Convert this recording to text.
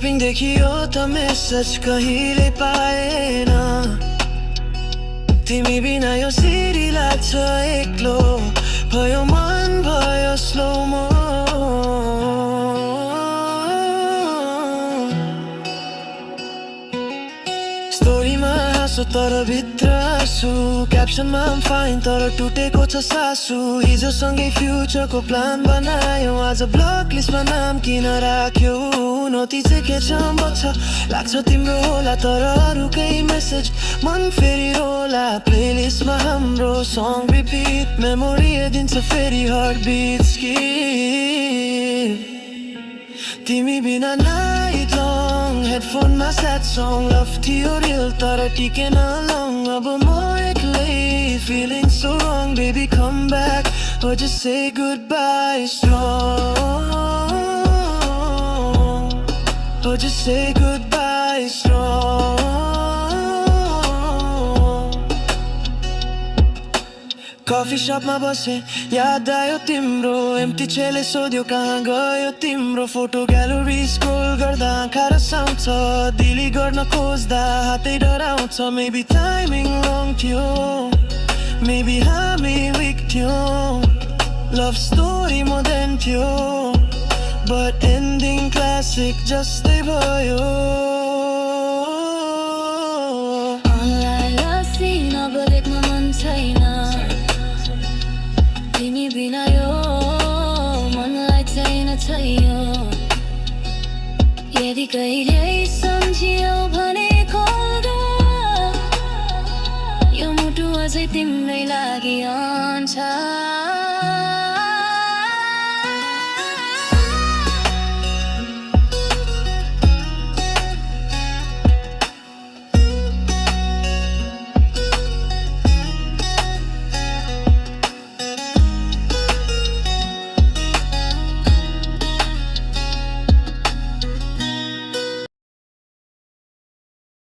typing देखियो त message कहिले पाएन तिमी बिना यो सिरी लाग्छ एक्लो भयो मन भयो स्लो मो स्टोरीमा हाँसो तर भित्र आँसु क्याप्सनमा फाइन तर टुटेको छ सासु हिजोसँगै फ्युचरको प्लान बनायो आज ब्लक लिस्टमा नाम किन राख्यो नोति चाहिँ के चम्बो छ लाग्छ तिम्रो होला तर अरूकै मेसेज मन फेरि रोला प्लेलिस्टमा हाम्रो सङ रिपिट मेमोरी दिन्छ फेरि हार्ट बिट्स कि तिमी बिना नाइट लङ हेडफोनमा स्याड सङ लभ थियो रियल तर टिकेन लङ अब म एक्लै फिलिङ सो रङ baby come back or just say goodbye strong or just say goodbye strong कफी सपमा बसे याद आयो तिम्रो एम्प्टी छेले सोध्यो कहाँ गयो तिम्रो फोटो ग्यालरी स्क्रोल गर्दा आँखा रसाउँछ डिलिट गर्न खोज्दा हातै डराउँछ मेबी टाइमिङ रङ थियो मेबी हामी विक थियो लभ स्टोरी मोडर्न थियो बट एन्डिङ क्लासिक जस्तै भयो तिमी बिना यो मनलाई छैन यदि कहिले सम्झियो भने कल गर यो मुटु अझै तिम्रै लागि आउँछ